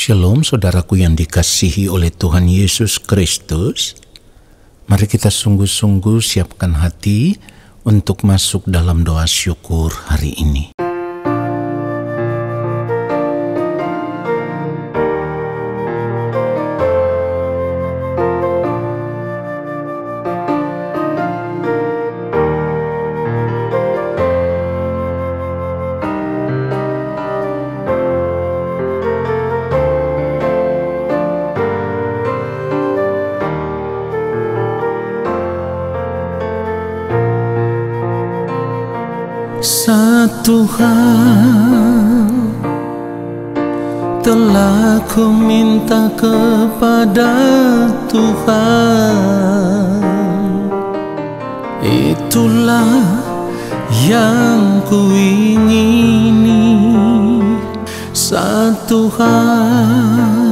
Shalom saudaraku yang dikasihi oleh Tuhan Yesus Kristus. Mari kita sungguh-sungguh siapkan hati untuk masuk dalam doa syukur hari ini. Satu hal telah ku minta kepada Tuhan, itulah yang ku ingini. Satu hal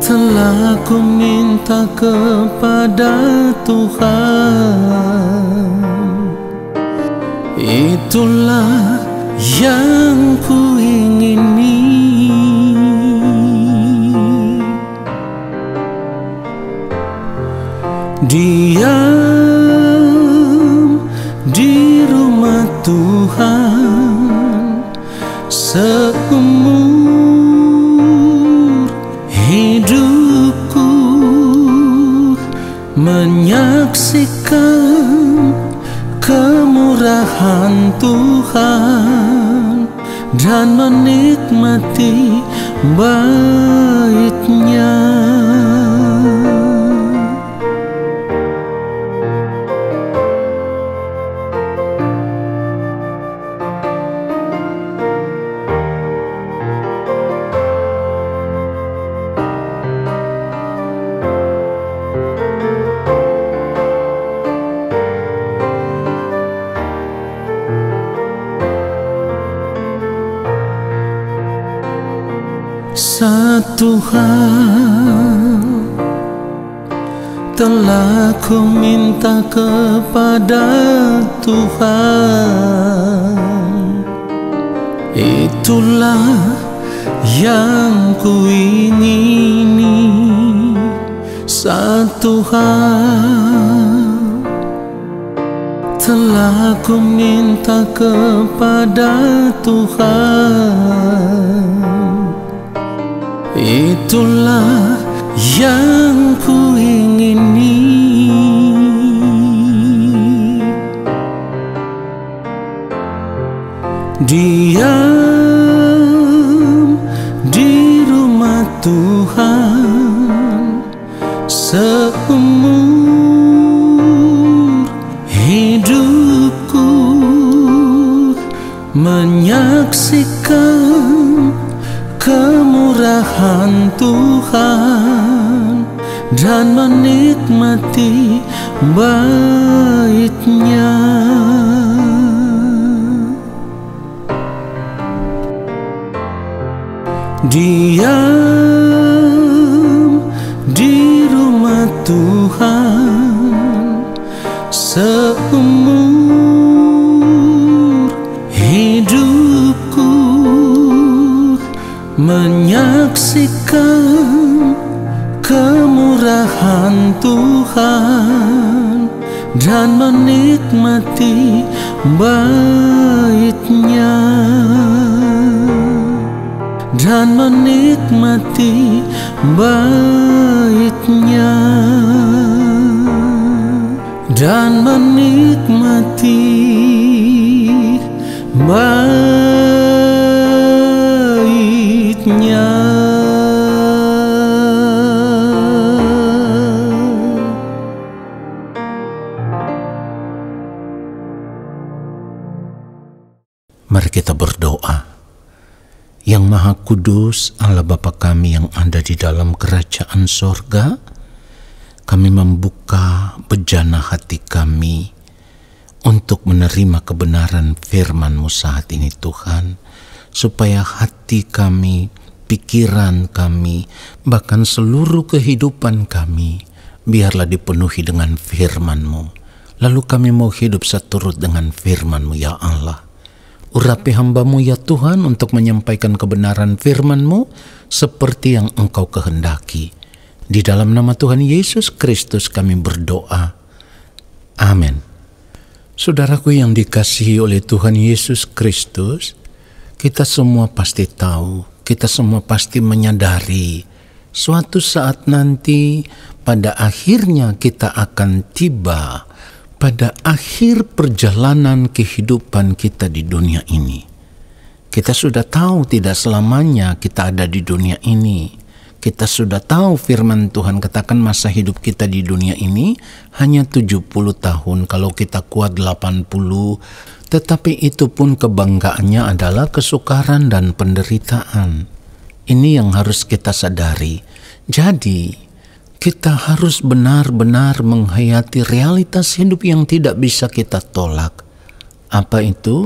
telah ku minta kepada Tuhan, itulah yang ku ingini. Diam di rumah Tuhan seumur hidupku, menyaksikan kemurahan Tuhan dan menikmati bait-Nya. Satu hal telah ku minta kepada Tuhan, itulah yang ku ingini. Satu hal telah ku minta kepada Tuhan, itulah yang ku ingini. Diam di rumah Tuhan seumur hidupku, menyaksikan kemurahan Tuhan dan menikmati bait-Nya. Diam di rumah Tuhan seumur hidupku, menyaksikan kemurahan Tuhan dan menikmati bait-Nya, dan menikmati bait-Nya, dan menikmati bait-Nya. Mari kita berdoa. Yang Maha Kudus, Allah Bapa kami yang ada di dalam kerajaan sorga, kami membuka bejana hati kami untuk menerima kebenaran firman-Mu saat ini Tuhan, supaya hati kami, pikiran kami, bahkan seluruh kehidupan kami, biarlah dipenuhi dengan firman-Mu. Lalu kami mau hidup seturut dengan firman-Mu ya Allah. Urapi hamba-Mu ya Tuhan untuk menyampaikan kebenaran firman-Mu seperti yang Engkau kehendaki. Di dalam nama Tuhan Yesus Kristus kami berdoa. Amin. Saudaraku yang dikasihi oleh Tuhan Yesus Kristus, kita semua pasti tahu, kita semua pasti menyadari suatu saat nanti pada akhirnya kita akan tiba pada akhir perjalanan kehidupan kita di dunia ini. Kita sudah tahu tidak selamanya kita ada di dunia ini. Kita sudah tahu firman Tuhan katakan masa hidup kita di dunia ini hanya 70 tahun, kalau kita kuat 80. Tetapi itu pun kebanggaannya adalah kesukaran dan penderitaan. Ini yang harus kita sadari. Jadi kita harus benar-benar menghayati realitas hidup yang tidak bisa kita tolak. Apa itu?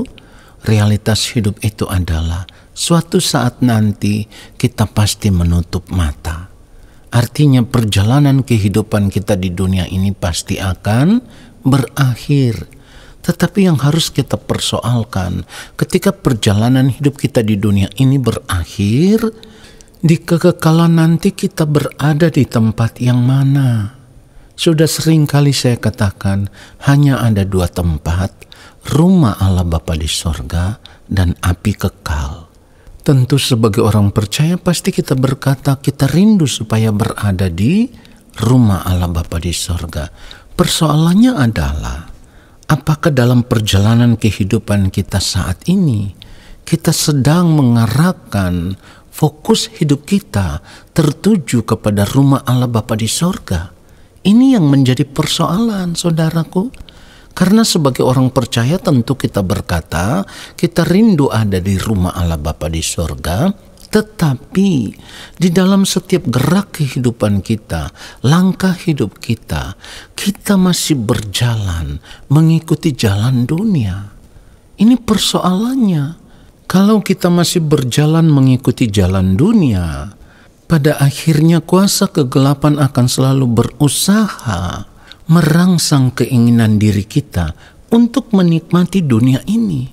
Realitas hidup itu adalah suatu saat nanti kita pasti menutup mata. Artinya perjalanan kehidupan kita di dunia ini pasti akan berakhir. Tetapi yang harus kita persoalkan, ketika perjalanan hidup kita di dunia ini berakhir, di kekekalan nanti kita berada di tempat yang mana? Sudah sering kali saya katakan, hanya ada 2 tempat, rumah Allah Bapa di sorga dan api kekal. Tentu sebagai orang percaya pasti kita berkata kita rindu supaya berada di rumah Allah Bapa di sorga. Persoalannya adalah, apakah dalam perjalanan kehidupan kita saat ini, kita sedang mengarahkan fokus hidup kita tertuju kepada rumah Allah Bapa di sorga? Ini yang menjadi persoalan, saudaraku. Karena sebagai orang percaya tentu kita berkata, kita rindu ada di rumah Allah Bapa di sorga, tetapi di dalam setiap gerak kehidupan kita, langkah hidup kita, kita masih berjalan mengikuti jalan dunia. Ini persoalannya. Kalau kita masih berjalan mengikuti jalan dunia, pada akhirnya kuasa kegelapan akan selalu berusaha merangsang keinginan diri kita untuk menikmati dunia ini.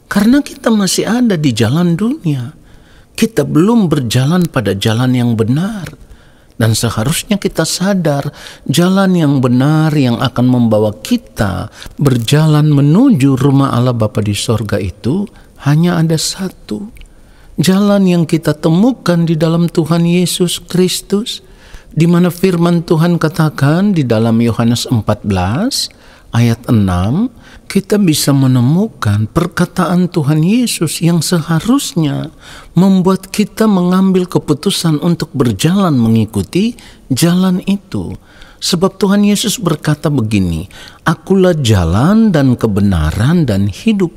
Karena kita masih ada di jalan dunia. Kita belum berjalan pada jalan yang benar. Dan seharusnya kita sadar jalan yang benar yang akan membawa kita berjalan menuju rumah Allah Bapa di sorga itu hanya ada satu. Jalan yang kita temukan di dalam Tuhan Yesus Kristus, di mana firman Tuhan katakan di dalam Yohanes 14 ayat 6, kita bisa menemukan perkataan Tuhan Yesus yang seharusnya membuat kita mengambil keputusan untuk berjalan mengikuti jalan itu. Sebab Tuhan Yesus berkata begini, "Akulah jalan dan kebenaran dan hidup.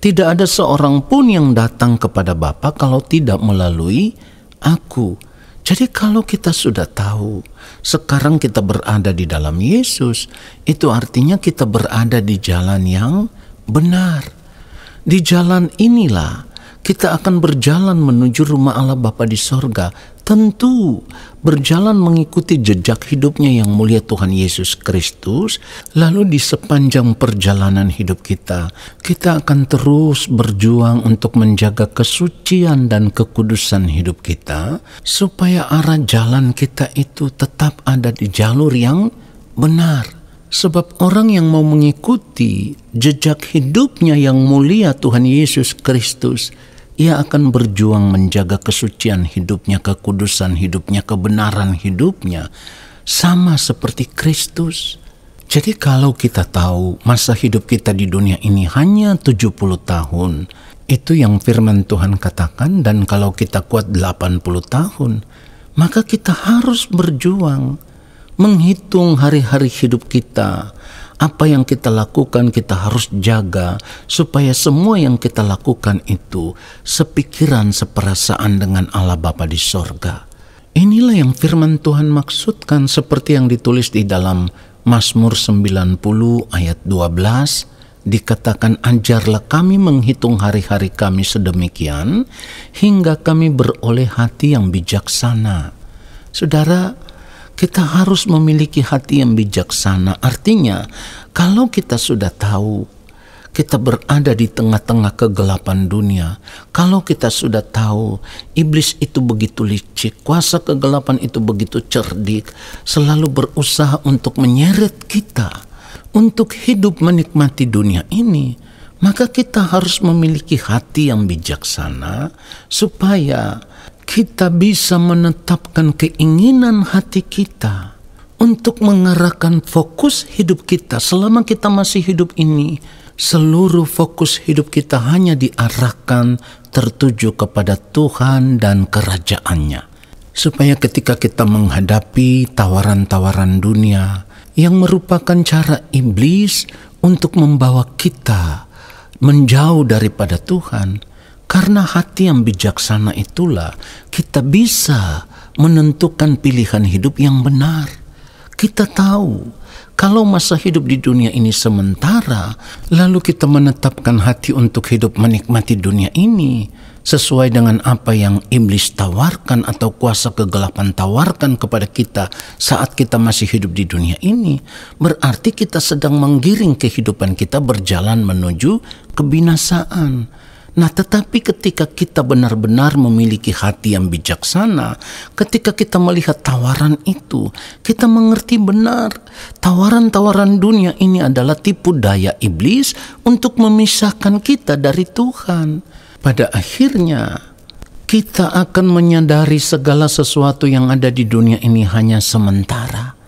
Tidak ada seorang pun yang datang kepada Bapa kalau tidak melalui Aku." Jadi kalau kita sudah tahu, sekarang kita berada di dalam Yesus, itu artinya kita berada di jalan yang benar. Di jalan inilah kita akan berjalan menuju rumah Allah Bapa di sorga. Tentu berjalan mengikuti jejak hidupnya yang mulia Tuhan Yesus Kristus. Lalu di sepanjang perjalanan hidup kita akan terus berjuang untuk menjaga kesucian dan kekudusan hidup kita, supaya arah jalan kita itu tetap ada di jalur yang benar. Sebab orang yang mau mengikuti jejak hidupnya yang mulia Tuhan Yesus Kristus, ia akan berjuang menjaga kesucian hidupnya, kekudusan hidupnya, kebenaran hidupnya, sama seperti Kristus. Jadi kalau kita tahu masa hidup kita di dunia ini hanya 70 tahun, itu yang firman Tuhan katakan, dan kalau kita kuat 80 tahun, maka kita harus berjuang, menghitung hari-hari hidup kita. Apa yang kita lakukan kita harus jaga supaya semua yang kita lakukan itu sepikiran, seperasaan dengan Allah Bapa di sorga. Inilah yang firman Tuhan maksudkan seperti yang ditulis di dalam Mazmur 90 ayat 12. Dikatakan, "Ajarlah kami menghitung hari-hari kami sedemikian hingga kami beroleh hati yang bijaksana." Saudara, kita harus memiliki hati yang bijaksana. Artinya, kalau kita sudah tahu kita berada di tengah-tengah kegelapan dunia, kalau kita sudah tahu iblis itu begitu licik, kuasa kegelapan itu begitu cerdik, selalu berusaha untuk menyeret kita untuk hidup menikmati dunia ini, maka kita harus memiliki hati yang bijaksana supaya kita bisa menetapkan keinginan hati kita untuk mengarahkan fokus hidup kita. Selama kita masih hidup ini, seluruh fokus hidup kita hanya diarahkan tertuju kepada Tuhan dan kerajaan-Nya. Supaya ketika kita menghadapi tawaran-tawaran dunia yang merupakan cara iblis untuk membawa kita menjauh daripada Tuhan, karena hati yang bijaksana itulah kita bisa menentukan pilihan hidup yang benar. Kita tahu kalau masa hidup di dunia ini sementara, lalu kita menetapkan hati untuk hidup menikmati dunia ini sesuai dengan apa yang iblis tawarkan atau kuasa kegelapan tawarkan kepada kita saat kita masih hidup di dunia ini, berarti kita sedang menggiring kehidupan kita berjalan menuju kebinasaan. Nah, tetapi ketika kita benar-benar memiliki hati yang bijaksana, ketika kita melihat tawaran itu, kita mengerti benar tawaran-tawaran dunia ini adalah tipu daya iblis untuk memisahkan kita dari Tuhan. Pada akhirnya, kita akan menyadari segala sesuatu yang ada di dunia ini hanya sementara.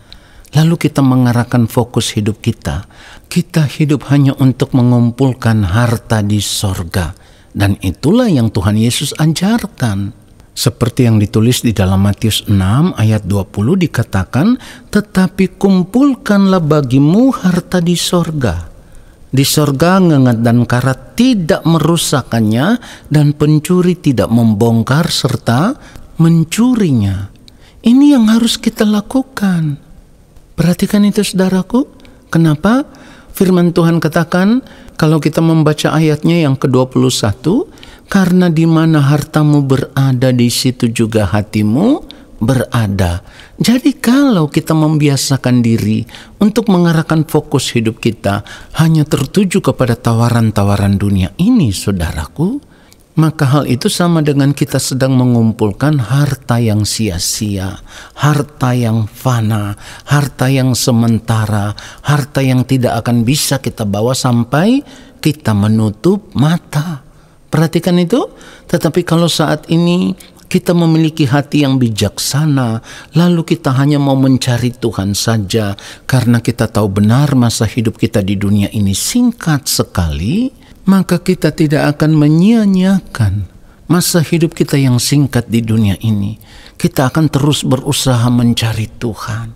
Lalu kita mengarahkan fokus hidup kita. Kita hidup hanya untuk mengumpulkan harta di sorga. Dan itulah yang Tuhan Yesus ajarkan. Seperti yang ditulis di dalam Matius 6 ayat 20 dikatakan, tetapi kumpulkanlah bagimu harta di sorga. Di sorga ngengat dan karat tidak merusakannya, dan pencuri tidak membongkar serta mencurinya. Ini yang harus kita lakukan. Perhatikan itu saudaraku. Kenapa? Firman Tuhan katakan, kalau kita membaca ayatnya yang ke-21, karena di mana hartamu berada, di situ juga hatimu berada. Jadi kalau kita membiasakan diri untuk mengarahkan fokus hidup kita hanya tertuju kepada tawaran-tawaran dunia ini, saudaraku, maka hal itu sama dengan kita sedang mengumpulkan harta yang sia-sia, harta yang fana, harta yang sementara, harta yang tidak akan bisa kita bawa sampai kita menutup mata. Perhatikan itu. Tetapi kalau saat ini kita memiliki hati yang bijaksana, lalu kita hanya mau mencari Tuhan saja, karena kita tahu benar masa hidup kita di dunia ini singkat sekali, maka kita tidak akan menyia-nyiakan masa hidup kita yang singkat di dunia ini. Kita akan terus berusaha mencari Tuhan.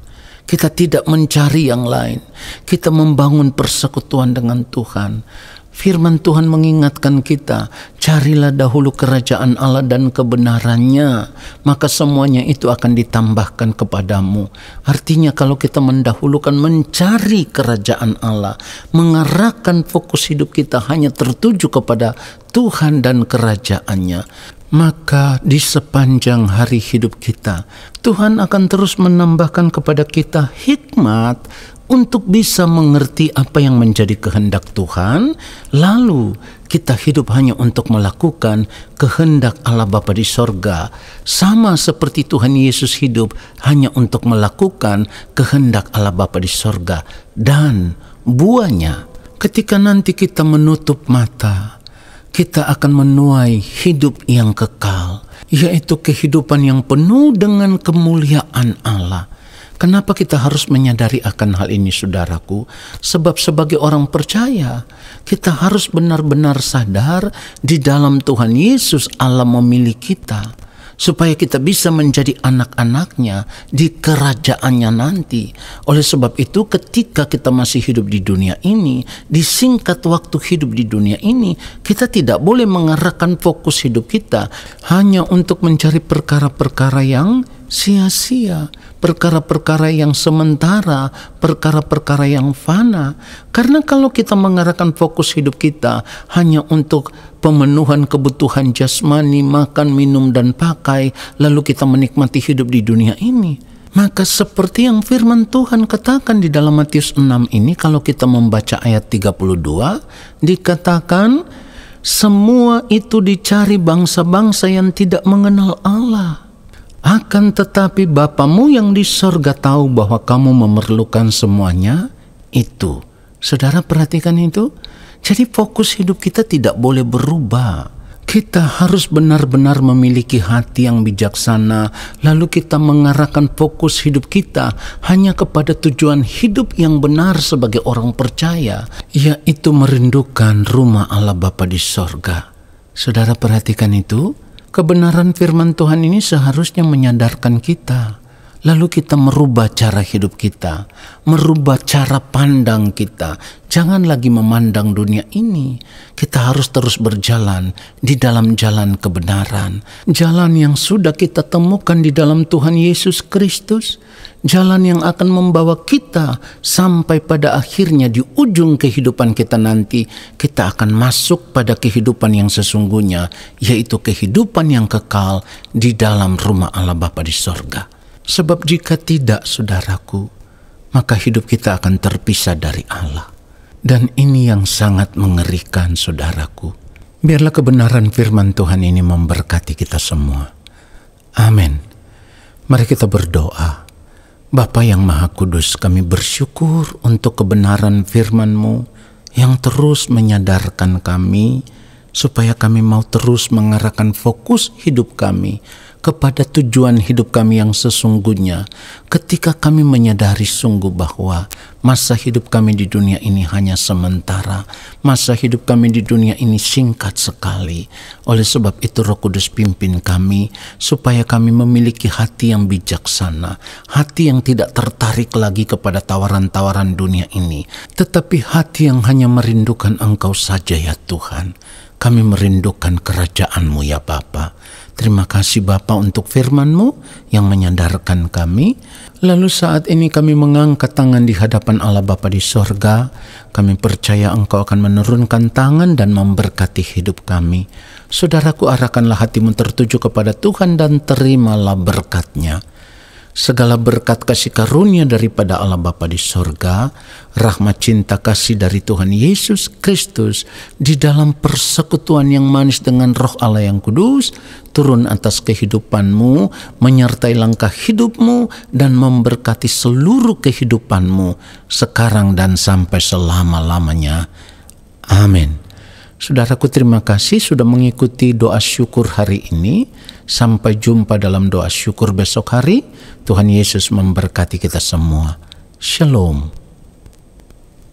Kita tidak mencari yang lain. Kita membangun persekutuan dengan Tuhan. Firman Tuhan mengingatkan kita, carilah dahulu kerajaan Allah dan kebenarannya, maka semuanya itu akan ditambahkan kepadamu. Artinya kalau kita mendahulukan mencari kerajaan Allah, mengarahkan fokus hidup kita hanya tertuju kepada Tuhan dan kerajaannya, maka di sepanjang hari hidup kita, Tuhan akan terus menambahkan kepada kita hikmat untuk bisa mengerti apa yang menjadi kehendak Tuhan, lalu kita hidup hanya untuk melakukan kehendak Allah Bapa di sorga, sama seperti Tuhan Yesus hidup hanya untuk melakukan kehendak Allah Bapa di sorga. Dan buahnya, ketika nanti kita menutup mata, kita akan menuai hidup yang kekal, yaitu kehidupan yang penuh dengan kemuliaan Allah. Kenapa kita harus menyadari akan hal ini, saudaraku? Sebab sebagai orang percaya, kita harus benar-benar sadar di dalam Tuhan Yesus Allah memilih kita, supaya kita bisa menjadi anak-anaknya di kerajaannya nanti. Oleh sebab itu, ketika kita masih hidup di dunia ini, di singkat waktu hidup di dunia ini, kita tidak boleh mengarahkan fokus hidup kita hanya untuk mencari perkara-perkara yang sia-sia, perkara-perkara yang sementara, perkara-perkara yang fana. Karena kalau kita mengarahkan fokus hidup kita hanya untuk pemenuhan kebutuhan jasmani, makan, minum, dan pakai, lalu kita menikmati hidup di dunia ini, Maka seperti yang firman Tuhan katakan di dalam Matius 6 ini, kalau kita membaca ayat 32, dikatakan semua itu dicari bangsa-bangsa yang tidak mengenal Allah. Akan tetapi Bapamu yang di sorga tahu bahwa kamu memerlukan semuanya itu. Saudara perhatikan itu. Jadi fokus hidup kita tidak boleh berubah. Kita harus benar-benar memiliki hati yang bijaksana, lalu kita mengarahkan fokus hidup kita hanya kepada tujuan hidup yang benar sebagai orang percaya, yaitu merindukan rumah Allah Bapa di sorga. Saudara perhatikan itu, kebenaran firman Tuhan ini seharusnya menyadarkan kita. Lalu kita merubah cara hidup kita, merubah cara pandang kita. Jangan lagi memandang dunia ini. Kita harus terus berjalan di dalam jalan kebenaran. Jalan yang sudah kita temukan di dalam Tuhan Yesus Kristus. Jalan yang akan membawa kita sampai pada akhirnya di ujung kehidupan kita nanti. Kita akan masuk pada kehidupan yang sesungguhnya, yaitu kehidupan yang kekal di dalam rumah Allah Bapa di sorga. Sebab jika tidak, saudaraku, maka hidup kita akan terpisah dari Allah. Dan ini yang sangat mengerikan, saudaraku. Biarlah kebenaran firman Tuhan ini memberkati kita semua. Amin. Mari kita berdoa. Bapa yang Maha Kudus, kami bersyukur untuk kebenaran firman-Mu yang terus menyadarkan kami, supaya kami mau terus mengarahkan fokus hidup kami kepada tujuan hidup kami yang sesungguhnya, ketika kami menyadari sungguh bahwa masa hidup kami di dunia ini hanya sementara, masa hidup kami di dunia ini singkat sekali. Oleh sebab itu Roh Kudus pimpin kami, supaya kami memiliki hati yang bijaksana, hati yang tidak tertarik lagi kepada tawaran-tawaran dunia ini, tetapi hati yang hanya merindukan Engkau saja ya Tuhan. Kami merindukan kerajaan-Mu ya Bapa. Terima kasih Bapa untuk firman-Mu yang menyadarkan kami. Lalu saat ini kami mengangkat tangan di hadapan Allah Bapa di sorga. Kami percaya Engkau akan menurunkan tangan dan memberkati hidup kami. Saudaraku, arahkanlah hatimu tertuju kepada Tuhan dan terimalah berkat-Nya. Segala berkat kasih karunia daripada Allah Bapa di sorga, rahmat cinta kasih dari Tuhan Yesus Kristus, di dalam persekutuan yang manis dengan Roh Allah yang kudus, turun atas kehidupanmu, menyertai langkah hidupmu, dan memberkati seluruh kehidupanmu, sekarang dan sampai selama-lamanya. Amin. Saudaraku, terima kasih sudah mengikuti doa syukur hari ini. Sampai jumpa dalam doa syukur besok hari. Tuhan Yesus memberkati kita semua. Shalom.